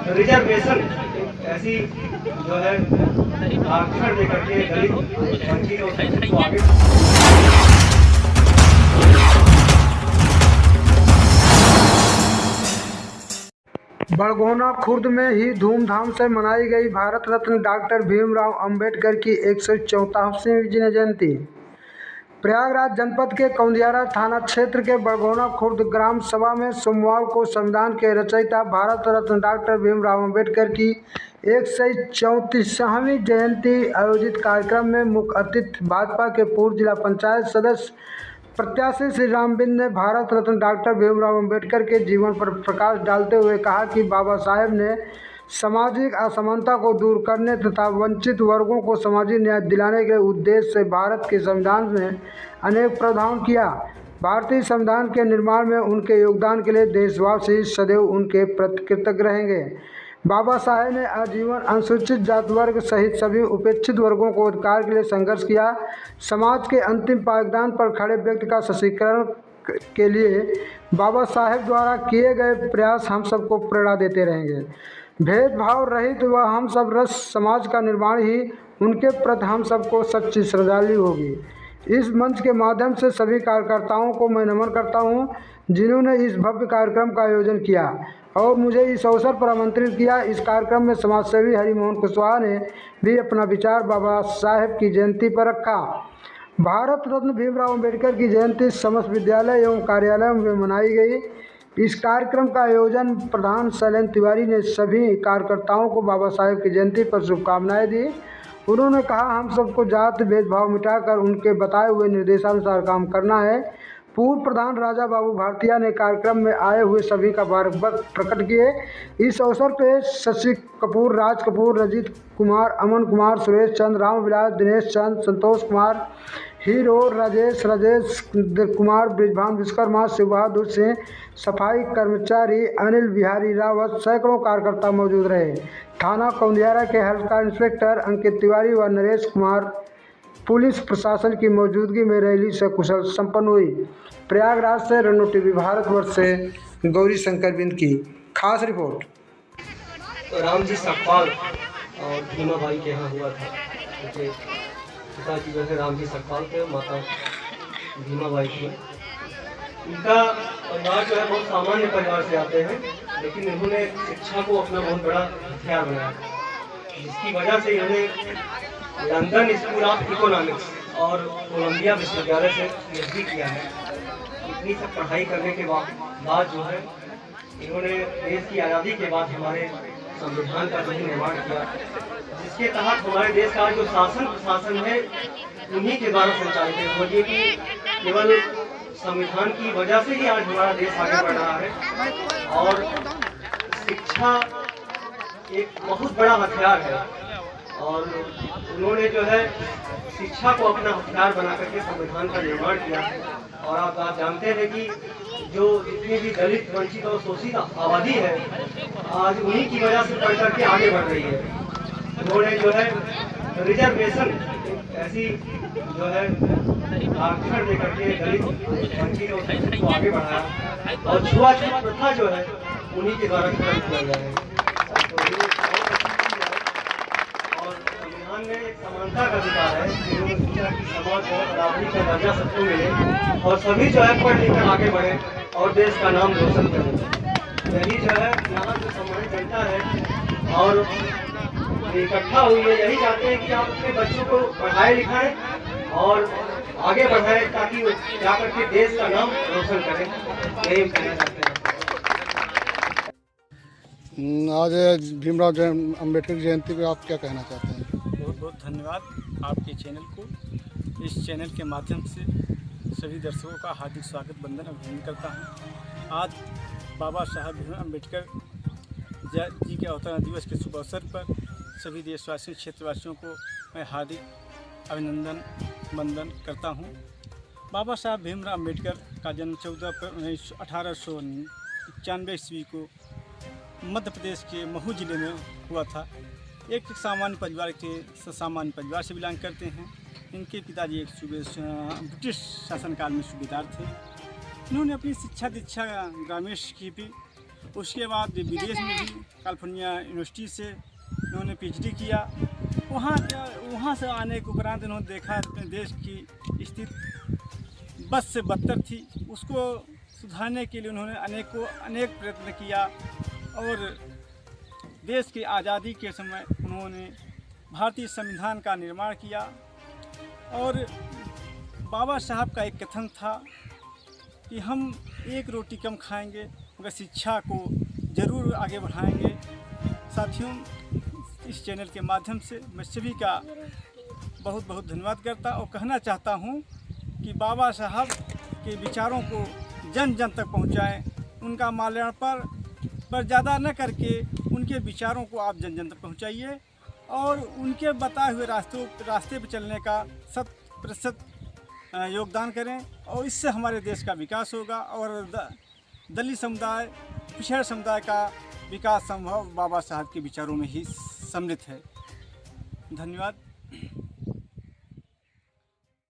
Reservation ऐसी जो है आरक्षण देकर के दलित वंचित और शोषित को आगे बड़गोना खुर्द में ही धूमधाम से मनाई गई भारत रत्न डॉक्टर भीमराव अंबेडकर की 164वीं जयंती। प्रयागराज जनपद के कौंदियारा थाना क्षेत्र के बड़गोना खुर्द ग्राम सभा में सोमवार को संविधान के रचयिता भारत रत्न डॉक्टर भीमराव अंबेडकर की 134वीं जयंती आयोजित कार्यक्रम में मुख्य अतिथि भाजपा के पूर्व जिला पंचायत सदस्य प्रत्याशी श्री रामबिंद ने भारत रत्न डॉक्टर भीमराव अंबेडकर के जीवन पर प्रकाश डालते हुए कहा कि बाबा साहेब ने सामाजिक असमानता को दूर करने तथा वंचित वर्गों को सामाजिक न्याय दिलाने के उद्देश्य से भारत के संविधान में अनेक प्रावधान किया। भारतीय संविधान के निर्माण में उनके योगदान के लिए देशवासी सदैव उनके प्रति कृतज्ञ रहेंगे। बाबा साहेब ने आजीवन अनुसूचित जाति वर्ग सहित सभी उपेक्षित वर्गों को अधिकार के लिए संघर्ष किया। समाज के अंतिम पायदान पर खड़े व्यक्ति का सशक्तिकरण के लिए बाबा साहेब द्वारा किए गए प्रयास हम सबको प्रेरणा देते रहेंगे। भेदभाव रहित व हम सब रस समाज का निर्माण ही उनके प्रति हम सबको सच्ची श्रद्धांजलि होगी। इस मंच के माध्यम से सभी कार्यकर्ताओं को मैं नमन करता हूं, जिन्होंने इस भव्य कार्यक्रम का आयोजन किया और मुझे इस अवसर पर आमंत्रित किया। इस कार्यक्रम में समाजसेवी हरिमोहन कुशवाहा ने भी अपना विचार बाबा साहेब की जयंती पर रखा। भारत रत्न भीमराव अंबेडकर की जयंती समस्त विद्यालय एवं कार्यालयों में मनाई गई। इस कार्यक्रम का आयोजन प्रधान शैलेंद्र तिवारी ने सभी कार्यकर्ताओं को बाबा साहेब की जयंती पर शुभकामनाएं दी। उन्होंने कहा, हम सबको जाति भेदभाव मिटाकर उनके बताए हुए निर्देशानुसार काम करना है। पूर्व प्रधान राजा बाबू भारतीय ने कार्यक्रम में आए हुए सभी का मुबारकबाद प्रकट किए। इस अवसर पर शशि कपूर, राज कपूर, रजित कुमार, अमन कुमार, सुरेश चंद्र, रामविलास, दिनेश चंद, संतोष कुमार, हीरो, राजेश कुमार, ब्रिजभान विश्वकर्मा, शिव बहादुर सिंह, सफाई कर्मचारी अनिल बिहारी रावत, सैकड़ों कार्यकर्ता मौजूद रहे। थाना कौंदियारा के हल्का इंस्पेक्टर अंकित तिवारी व नरेश कुमार पुलिस प्रशासन की मौजूदगी में रैली सकुशल संपन्न हुई। प्रयागराज से रन्नू टीवी भारतवर्ष से गौरी शंकर बिंद की खास रिपोर्ट। तो राम जी सकपाल और भीमा बाई के यहाँ हुआ था, क्योंकि पिताजी जो है राम जी सकपाल थे, माता भीमा बाई थी। इनका परिवार जो है बहुत सामान्य परिवार से आते हैं, लेकिन इन्होंने शिक्षा को अपना बहुत बड़ा हथियार बनाया, जिसकी वजह से इन्होंने लंदन स्कूल ऑफ इकोनॉमिक्स और कोलंबिया विश्वविद्यालय से पीएचडी किया है। इतनी सब पढ़ाई करने के बाद जो है इन्होंने देश की आज़ादी के बाद हमारे संविधान का भी निर्माण किया, जिसके तहत हमारे देश का जो शासन प्रशासन है उन्हीं के द्वारा संचालित है। बोलिए कि केवल संविधान की वजह से ही आज हमारा देश आगे बढ़ रहा है और शिक्षा एक बहुत बड़ा हथियार है और उन्होंने जो है शिक्षा को अपना हथियार बना करके संविधान का निर्माण किया। और आप जानते हैं कि जो जितनी भी दलित वंचित और शोषित आबादी है आज उन्हीं की वजह से पढ़ करके आगे बढ़ रही है। उन्होंने जो है रिजर्वेशन ऐसी जो है आरक्षण देकर के दलित वंचित और शोषित को आगे बढ़ाया और छुआछूत प्रथा जो है उन्हीं के द्वारा खत्म किया गया है। में एक समानता का अधिकार है कि समाज और बराबरी का दर्जा सबको मिले और सभी जो है पढ़ लिख कर आगे बढ़े और देश का नाम रोशन करें। यही जो है यहाँ जो सम्मानित जनता है और इकट्ठा हुई है, यही चाहते हैं कि आप अपने बच्चों को पढ़ाए लिखाएं और आगे बढ़ाएं ताकि जाकर के देश का नाम रोशन करें। यही कहना चाहते हैं। आज भीमराव अंबेडकर जयंती पे आप क्या कहना चाहते हैं? बहुत बहुत धन्यवाद आपके चैनल को। इस चैनल के माध्यम से सभी दर्शकों का हार्दिक स्वागत वंदन अभिनंदन करता हूँ। आज बाबा साहब भीमराव अंबेडकर जी के अवतरण दिवस के शुभ अवसर पर सभी देशवासियों क्षेत्रवासियों को मैं हार्दिक अभिनंदन वंदन करता हूँ। बाबा साहब भीमराव अंबेडकर का जन्म 1891 ईस्वी को मध्य प्रदेश के महू जिले में हुआ था। एक सामान्य परिवार के सामान्य परिवार से बिलोंग करते हैं। इनके पिताजी एक ब्रिटिश शासनकाल में सूबेदार थे। इन्होंने अपनी शिक्षा दीक्षा ग्रामीण की भी उसके बाद विदेश में भी कैलिफोर्निया यूनिवर्सिटी से उन्होंने PhD किया। वहाँ से आने के उपरांत उन्होंने देखा अपने देश की स्थिति बद से बदतर थी, उसको सुधारने के लिए उन्होंने अनेक प्रयत्न किया और देश की आज़ादी के समय उन्होंने भारतीय संविधान का निर्माण किया। और बाबा साहब का एक कथन था कि हम एक रोटी कम खाएंगे मगर शिक्षा को ज़रूर आगे बढ़ाएंगे। साथियों, इस चैनल के माध्यम से मैं सभी का बहुत बहुत धन्यवाद करता और कहना चाहता हूँ कि बाबा साहब के विचारों को जन जन तक पहुँचाएँ। उनका माल्यार्पण पर ज़्यादा न करके उनके विचारों को आप जन जन तक पहुँचाइए और उनके बताए हुए रास्ते पर चलने का 100% योगदान करें और इससे हमारे देश का विकास होगा और दलित समुदाय, पिछड़ा समुदाय का विकास संभव बाबा साहब के विचारों में ही सम्मिलित है। धन्यवाद।